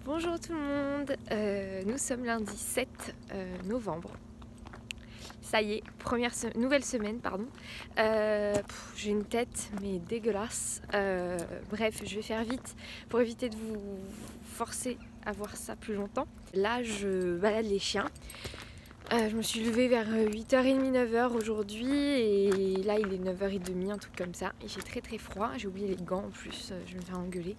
Bonjour tout le monde, nous sommes lundi 7 novembre. Ça y est, nouvelle semaine, pardon. J'ai une tête mais dégueulasse. Bref, je vais faire vite pour éviter de vous forcer à voir ça plus longtemps. Là, je balade les chiens. Je me suis levée vers 8h30, 9h aujourd'hui et là il est 9h30, un truc comme ça. Il fait très très froid, j'ai oublié les gants en plus, je vais me faire engueuler.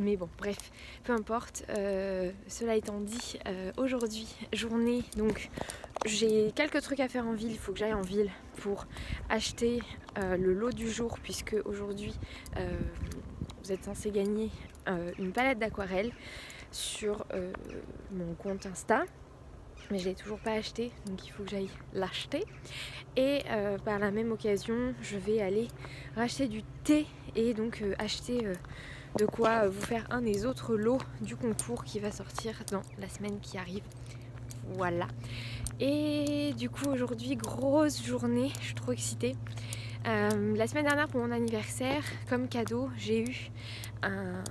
Mais bon, bref, peu importe. Cela étant dit, aujourd'hui, journée, donc j'ai quelques trucs à faire en ville. Il faut que j'aille en ville pour acheter le lot du jour, puisque aujourd'hui, vous êtes censé gagner une palette d'aquarelle sur mon compte Insta. Mais je ne l'ai toujours pas acheté, donc il faut que j'aille l'acheter. Et par la même occasion, je vais aller racheter du thé et donc acheter de quoi vous faire un des autres lots du concours qui va sortir dans la semaine qui arrive. Voilà. Et du coup aujourd'hui, grosse journée, je suis trop excitée. La semaine dernière pour mon anniversaire, comme cadeau, j'ai eu un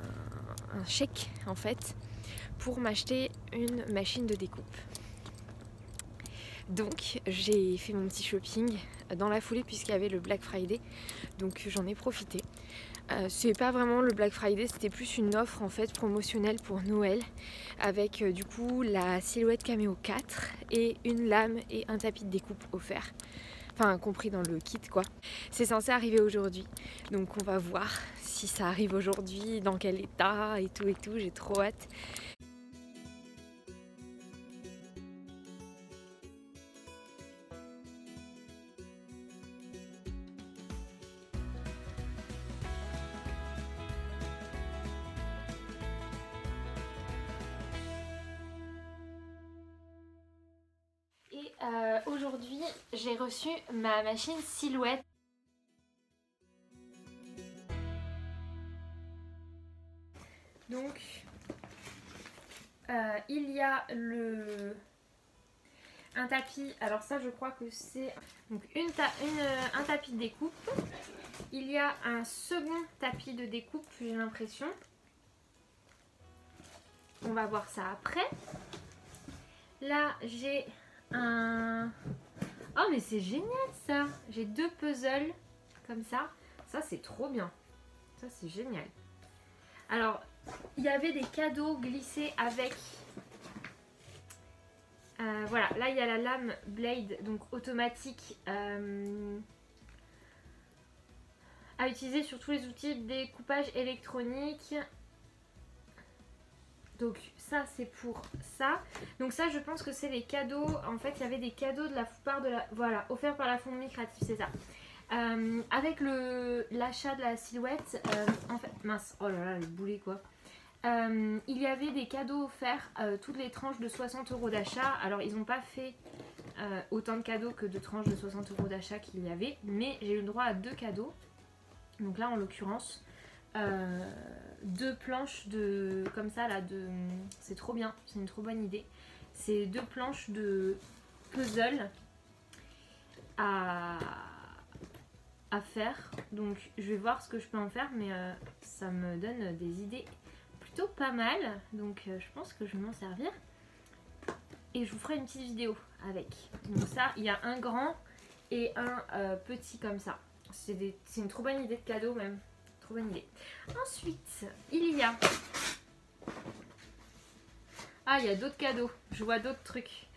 chèque en fait pour m'acheter une machine de découpe. Donc j'ai fait mon petit shopping dans la foulée puisqu'il y avait le Black Friday, donc j'en ai profité. C'est pas vraiment le Black Friday, c'était plus une offre en fait promotionnelle pour Noël avec du coup la Silhouette Cameo 4 et une lame et un tapis de découpe offert. Enfin compris dans le kit quoi. C'est censé arriver aujourd'hui, donc on va voir si ça arrive aujourd'hui, dans quel état et tout, j'ai trop hâte. Et aujourd'hui, j'ai reçu ma machine Silhouette. Donc, il y a un tapis. Alors ça, je crois que c'est donc un tapis de découpe. Il y a un second tapis de découpe, j'ai l'impression. On va voir ça après. Là, j'ai un... Oh mais c'est génial ça. J'ai deux puzzles comme ça. Ça c'est trop bien. Ça c'est génial. Alors il y avait des cadeaux glissés avec voilà, là il y a la lame blade donc automatique à utiliser sur tous les outils de découpage électronique. Donc ça c'est pour ça. Donc ça je pense que c'est les cadeaux. En fait il y avait des cadeaux de la part de la... Voilà, offerts par la Fonderie Créative, c'est ça. Avec l'achat de la Silhouette, en fait... Mince, oh là là le boulet quoi. Il y avait des cadeaux offerts, toutes les tranches de 60 € d'achat. Alors ils n'ont pas fait autant de cadeaux que de tranches de 60 € d'achat qu'il y avait. Mais j'ai eu le droit à deux cadeaux. Donc là en l'occurrence... deux planches de comme ça là, c'est trop bien, c'est une trop bonne idée. C'est deux planches de puzzle à faire, donc je vais voir ce que je peux en faire, mais ça me donne des idées plutôt pas mal, donc je pense que je vais m'en servir et je vous ferai une petite vidéo avec. Donc ça, il y a un grand et un petit comme ça. C'est une trop bonne idée de cadeau même. Bonne idée. Ensuite, il y a... Ah, il y a d'autres cadeaux. Je vois d'autres trucs.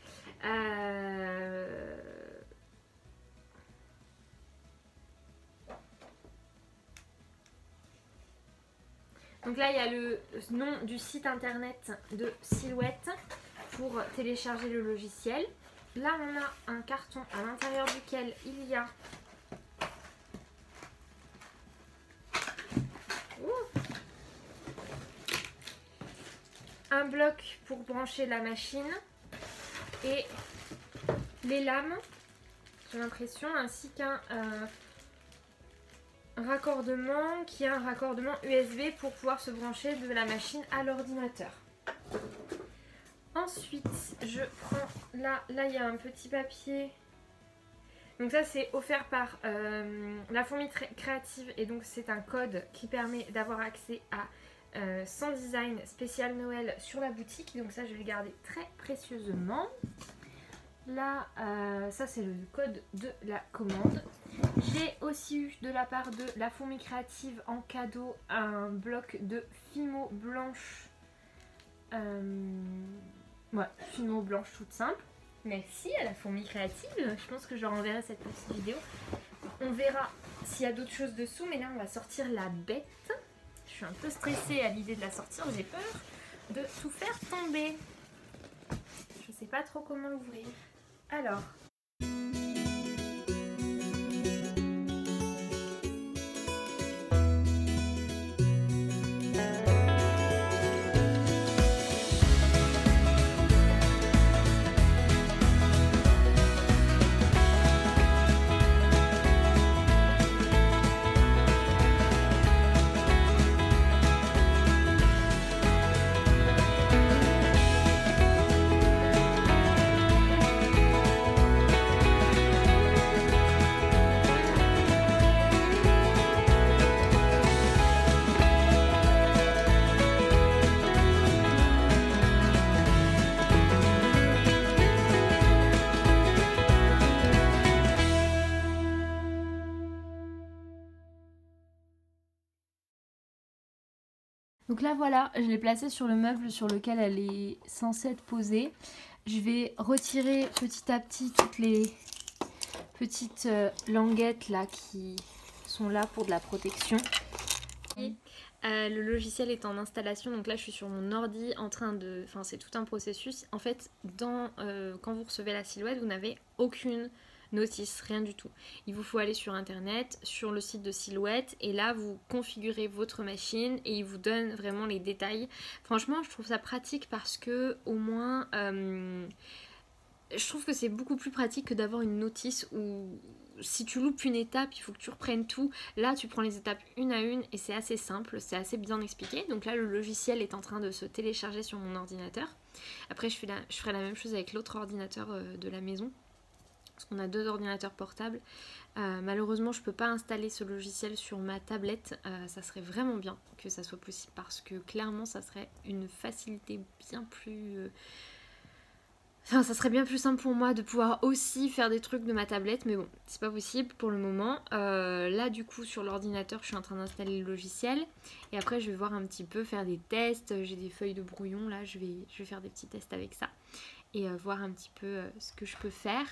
Donc là, il y a le nom du site internet de Silhouette pour télécharger le logiciel. Là, on a un carton à l'intérieur duquel il y a... un bloc pour brancher la machine et les lames, j'ai l'impression, ainsi qu'un raccordement qui est un raccordement USB pour pouvoir se brancher de la machine à l'ordinateur. Ensuite, je prends là il y a un petit papier. Donc ça c'est offert par la Fonderie Créative et donc c'est un code qui permet d'avoir accès à sans design spécial Noël sur la boutique. Donc ça je vais le garder très précieusement. Là, ça c'est le code de la commande. J'ai aussi eu de la part de la Fourmi Créative en cadeau un bloc de Fimo blanche. Ouais, Fimo blanche toute simple. Merci à la Fourmi Créative. Je pense que je leur enverrai cette petite vidéo. On verra s'il y a d'autres choses dessous. Mais là, on va sortir la bête. Je suis un peu stressée à l'idée de la sortir. J'ai peur de tout faire tomber. Je sais pas trop comment l'ouvrir. Alors... Donc là voilà, je l'ai placée sur le meuble sur lequel elle est censée être posée. Je vais retirer petit à petit toutes les petites languettes là qui sont là pour de la protection. Le logiciel est en installation, donc là je suis sur mon ordi en train de... Enfin c'est tout un processus. En fait, quand vous recevez la silhouette, vous n'avez aucune notice, rien du tout. Il vous faut aller sur internet, sur le site de Silhouette, et là vous configurez votre machine et il vous donne vraiment les détails. Franchement je trouve ça pratique parce que au moins je trouve que c'est beaucoup plus pratique que d'avoir une notice où si tu loupes une étape il faut que tu reprennes tout. Là tu prends les étapes une à une et c'est assez simple, c'est assez bien expliqué. Donc là le logiciel est en train de se télécharger sur mon ordinateur. Après je ferai la même chose avec l'autre ordinateur de la maison. Parce qu'on a 2 ordinateurs portables. Malheureusement, je ne peux pas installer ce logiciel sur ma tablette. Ça serait vraiment bien que ça soit possible parce que clairement, ça serait une facilité bien plus... Enfin, ça serait bien plus simple pour moi de pouvoir aussi faire des trucs de ma tablette. Mais bon, c'est pas possible pour le moment. Là, du coup, sur l'ordinateur, je suis en train d'installer le logiciel. Et après, je vais voir un petit peu, faire des tests. J'ai des feuilles de brouillon. Là, je vais faire des petits tests avec ça. Et voir un petit peu ce que je peux faire.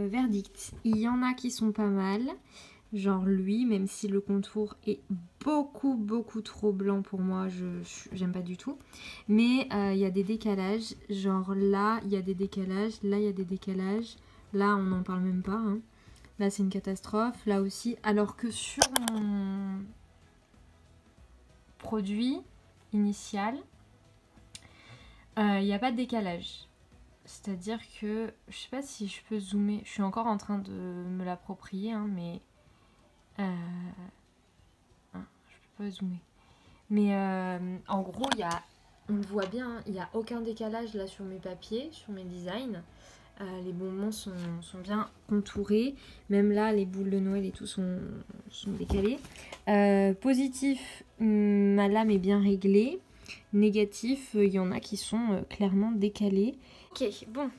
Verdict, il y en a qui sont pas mal, genre lui, même si le contour est beaucoup trop blanc pour moi, j'aime pas du tout. Mais il y a des décalages, genre là il y a des décalages, là il y a des décalages, Là, on n'en parle même pas. Hein. Là, c'est une catastrophe. Là aussi. Alors que sur mon produit initial, il n'y a pas de décalage. C'est-à-dire que, je sais pas si je peux zoomer. Je suis encore en train de me l'approprier, hein, mais... je peux pas zoomer. Mais en gros, on le voit bien, il n'y a aucun décalage là sur mes papiers, sur mes designs. Les bonbons sont bien contourés. Même là, les boules de Noël et tout sont décalées. Positif, ma lame est bien réglée. Négatif, il y en a qui sont clairement décalés. Ok, bon,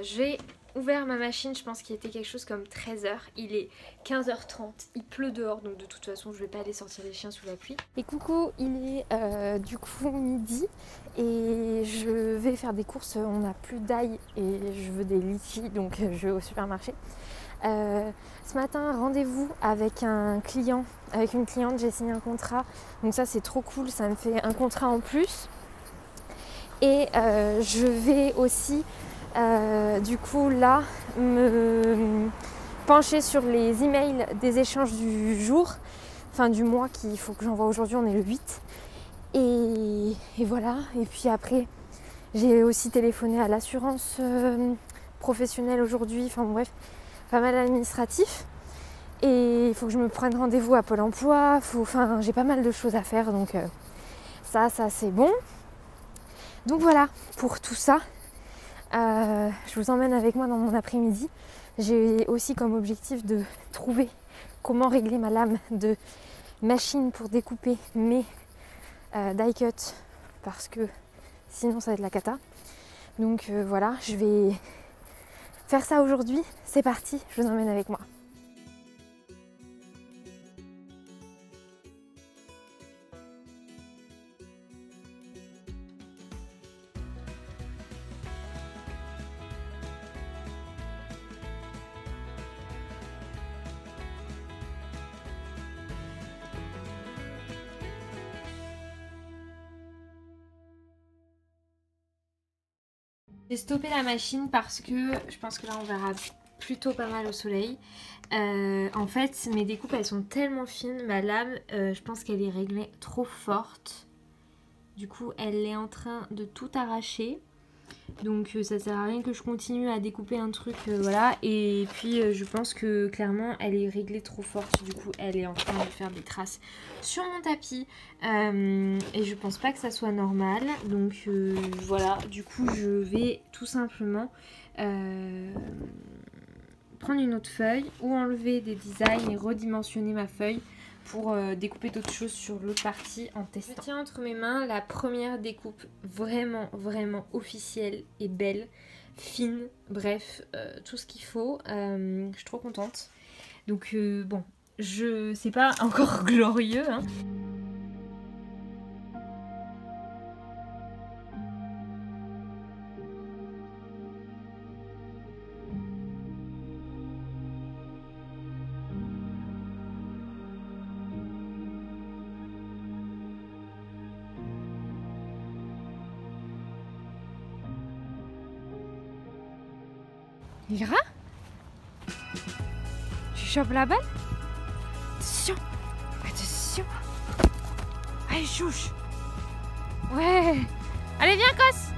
j'ai ouvert ma machine, je pense qu'il était quelque chose comme 13h. Il est 15h30, il pleut dehors, donc de toute façon je vais pas aller sortir les chiens sous la pluie. Et coucou, il est du coup midi et je vais faire des courses. On n'a plus d'ail et je veux des litchis, donc je vais au supermarché. Ce matin, rendez-vous avec un client, avec une cliente, j'ai signé un contrat, donc ça c'est trop cool, ça me fait un contrat en plus. Et je vais aussi du coup là me pencher sur les emails des échanges du jour, enfin du mois qu'il faut que j'envoie aujourd'hui, on est le 8. Et voilà, et puis après j'ai aussi téléphoné à l'assurance professionnelle aujourd'hui, enfin bon, bref, pas mal administratif. Et il faut que je me prenne rendez-vous à Pôle emploi, enfin j'ai pas mal de choses à faire, donc ça c'est bon. Donc voilà, pour tout ça, je vous emmène avec moi dans mon après-midi. J'ai aussi comme objectif de trouver comment régler ma lame de machine pour découper mes die cut, parce que sinon ça va être la cata. Donc voilà, je vais faire ça aujourd'hui. C'est parti, je vous emmène avec moi. J'ai stoppé la machine parce que je pense que là on verra plutôt pas mal au soleil. En fait mes découpes elles sont tellement fines, ma lame je pense qu'elle est réglée trop forte. Du coup elle est en train de tout arracher. Donc ça sert à rien que je continue à découper un truc, voilà. Et puis je pense que clairement elle est réglée trop forte. Du coup elle est en train de faire des traces sur mon tapis. Et je pense pas que ça soit normal. Donc voilà, du coup je vais tout simplement prendre une autre feuille ou enlever des designs et redimensionner ma feuille pour découper d'autres choses sur l'autre partie en testant. Je tiens entre mes mains la première découpe vraiment officielle et belle, fine, bref, tout ce qu'il faut. Je suis trop contente. Donc bon, c'est pas encore glorieux, hein. Ira? Tu chopes la balle? Attention! Attention! Allez, chouche! Ouais! Allez, viens, Cos!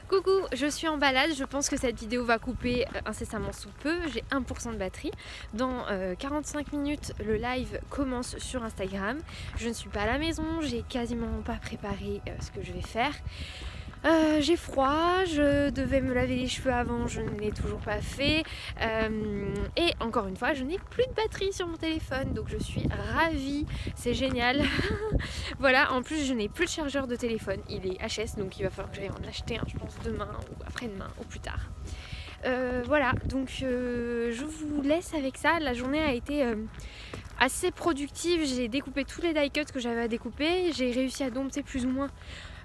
Coucou, je suis en balade, je pense que cette vidéo va couper incessamment sous peu, j'ai 1% de batterie. Dans 45 minutes, le live commence sur Instagram. Je ne suis pas à la maison, j'ai quasiment pas préparé ce que je vais faire. J'ai froid, je devais me laver les cheveux avant, je ne l'ai toujours pas fait. Et encore une fois, je n'ai plus de batterie sur mon téléphone, donc je suis ravie, c'est génial. Voilà, en plus je n'ai plus de chargeur de téléphone, il est HS, donc il va falloir que j'aille en acheter un, je pense demain ou après-demain ou plus tard. Voilà, donc je vous laisse avec ça. La journée a été assez productive, j'ai découpé tous les die cuts que j'avais à découper, j'ai réussi à dompter plus ou moins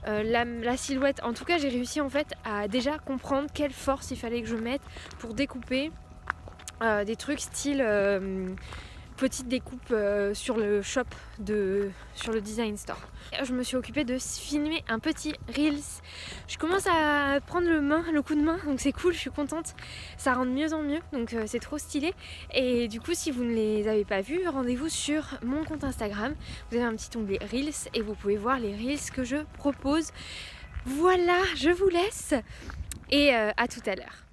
la silhouette. En tout cas, j'ai réussi en fait à déjà comprendre quelle force il fallait que je mette pour découper des trucs style petite découpe sur le shop sur le design store. Je me suis occupée de filmer un petit reels. Je commence à prendre le coup de main, donc c'est cool, je suis contente. Ça rend de mieux en mieux, donc c'est trop stylé. Et du coup, si vous ne les avez pas vus, rendez-vous sur mon compte Instagram. Vous avez un petit onglet reels et vous pouvez voir les reels que je propose. Voilà, je vous laisse et à tout à l'heure.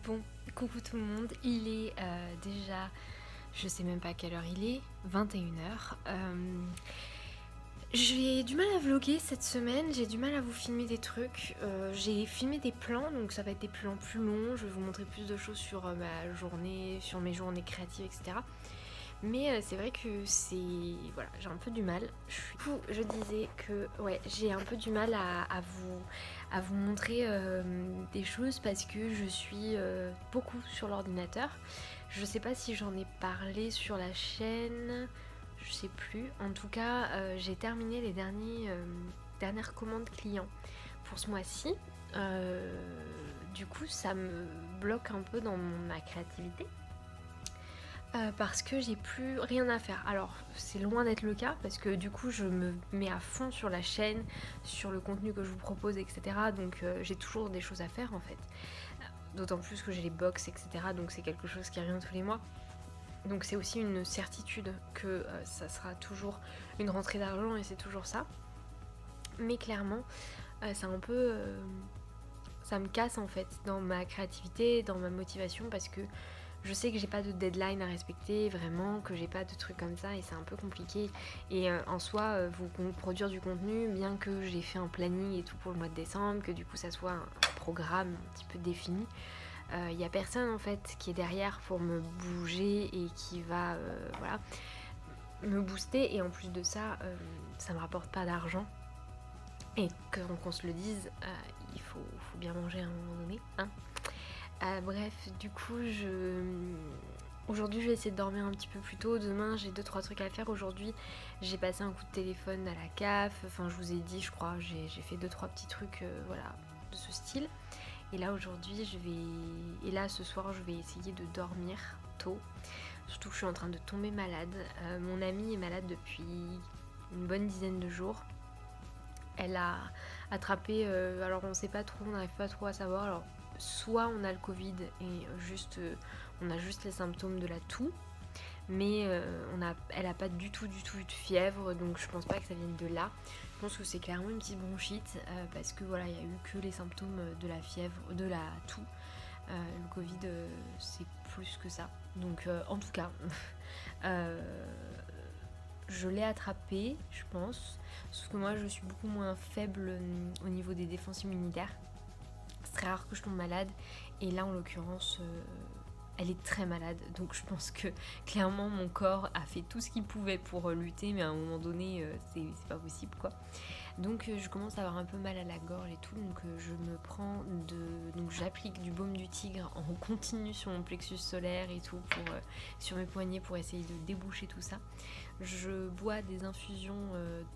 Bon, coucou tout le monde, il est déjà, je sais même pas à quelle heure il est, 21h. J'ai du mal à vlogger cette semaine, j'ai du mal à vous filmer des trucs. J'ai filmé des plans, donc ça va être des plans plus longs, je vais vous montrer plus de choses sur ma journée, sur mes journées créatives, etc. Mais c'est vrai que c'est... Voilà, j'ai un peu du mal. Je disais que ouais, j'ai un peu du mal à vous montrer des choses parce que je suis beaucoup sur l'ordinateur. Je sais pas si j'en ai parlé sur la chaîne, je sais plus. En tout cas, j'ai terminé les dernières commandes clients pour ce mois-ci. Du coup, ça me bloque un peu dans ma créativité. Parce que j'ai plus rien à faire. Alors c'est loin d'être le cas parce que du coup je me mets à fond sur la chaîne, sur le contenu que je vous propose, etc. Donc j'ai toujours des choses à faire en fait. D'autant plus que j'ai les box, etc. Donc c'est quelque chose qui revient tous les mois. Donc c'est aussi une certitude que ça sera toujours une rentrée d'argent et c'est toujours ça. Mais clairement c'est un peu... ça me casse en fait dans ma créativité, dans ma motivation parce que je sais que j'ai pas de deadline à respecter, vraiment, que j'ai pas de trucs comme ça et c'est un peu compliqué. Et en soi, vous produire du contenu, bien que j'ai fait un planning et tout pour le mois de décembre, que du coup ça soit un programme un petit peu défini, il n'y a personne en fait qui est derrière pour me bouger et qui va voilà, me booster. Et en plus de ça, ça me rapporte pas d'argent. Et qu'on se le dise, il faut bien manger à un moment donné, hein. Bref, du coup, aujourd'hui je vais essayer de dormir un petit peu plus tôt. Demain j'ai 2-3 trucs à faire. Aujourd'hui j'ai passé un coup de téléphone à la CAF. Enfin je vous ai dit, je crois, j'ai fait 2-3 petits trucs voilà, de ce style. Et là aujourd'hui ce soir je vais essayer de dormir tôt. Surtout que je suis en train de tomber malade. Mon amie est malade depuis une bonne dizaine de jours. Elle a attrapé, alors on sait pas trop, on n'arrive pas trop à savoir. Alors soit on a le Covid et on a juste les symptômes de la toux, mais elle a pas du tout eu de fièvre, donc je pense pas que ça vienne de là. Je pense que c'est clairement une petite bronchite parce que voilà, il y a eu que les symptômes de la fièvre, de la toux. Le Covid c'est plus que ça. Donc en tout cas je l'ai attrapé, je pense. Sauf que moi je suis beaucoup moins faible au niveau des défenses immunitaires. C'est très rare que je tombe malade. Et là en l'occurrence elle est très malade. Donc je pense que clairement mon corps a fait tout ce qu'il pouvait pour lutter. Mais à un moment donné c'est pas possible quoi. Donc je commence à avoir un peu mal à la gorge et tout, donc donc j'applique du baume du tigre en continu sur mon plexus solaire et tout, sur mes poignets pour essayer de déboucher tout ça. Je bois des infusions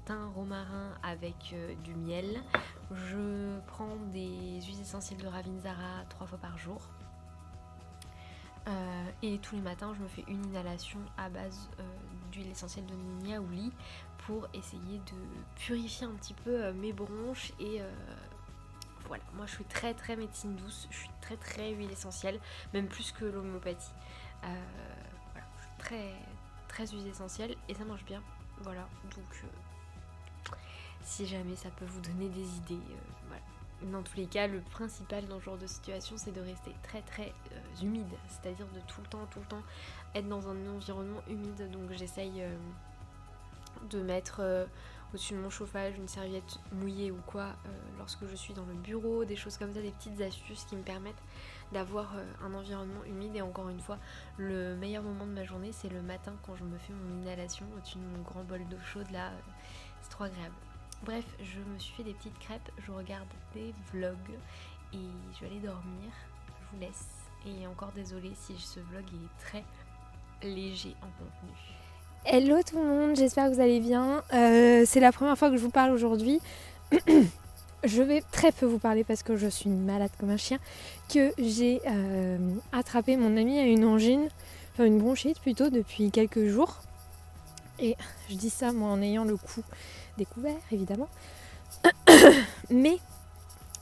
thym romarin avec du miel. Je prends des huiles essentielles de Ravintsara 3 fois par jour. Et tous les matins je me fais une inhalation à base d'huile essentielle de niaouli pour essayer de purifier un petit peu mes bronches. Et voilà, moi je suis très très médecine douce, je suis très très huile essentielle, même plus que l'homéopathie. Voilà, je suis très très huile essentielle et ça marche bien. Voilà, donc si jamais ça peut vous donner des idées, voilà. Dans tous les cas, le principal dans ce genre de situation, c'est de rester très très humide, c'est-à-dire de tout le temps être dans un environnement humide. Donc j'essaye de mettre au-dessus de mon chauffage une serviette mouillée ou quoi lorsque je suis dans le bureau, des choses comme ça, des petites astuces qui me permettent d'avoir un environnement humide. Et encore une fois, le meilleur moment de ma journée, c'est le matin quand je me fais mon inhalation au-dessus de mon grand bol d'eau chaude là, c'est trop agréable. Bref, je me suis fait des petites crêpes, je regarde des vlogs et je vais aller dormir. Je vous laisse. Et encore désolée si ce vlog est très léger en contenu. Hello tout le monde, j'espère que vous allez bien. C'est la première fois que je vous parle aujourd'hui. Je vais très peu vous parler parce que je suis malade comme un chien. Que j'ai attrapé, mon ami a une angine, enfin une bronchite plutôt, depuis quelques jours. Et je dis ça moi en ayant le cou découvert évidemment. Mais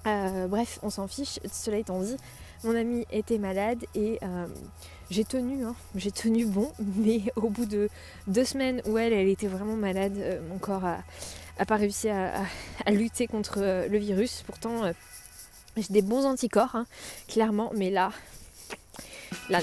bref, on s'en fiche. Cela étant dit, mon amie était malade et j'ai tenu bon, mais au bout de 2 semaines où elle était vraiment malade, mon corps a pas réussi à lutter contre le virus. Pourtant j'ai des bons anticorps, hein, clairement, mais là non.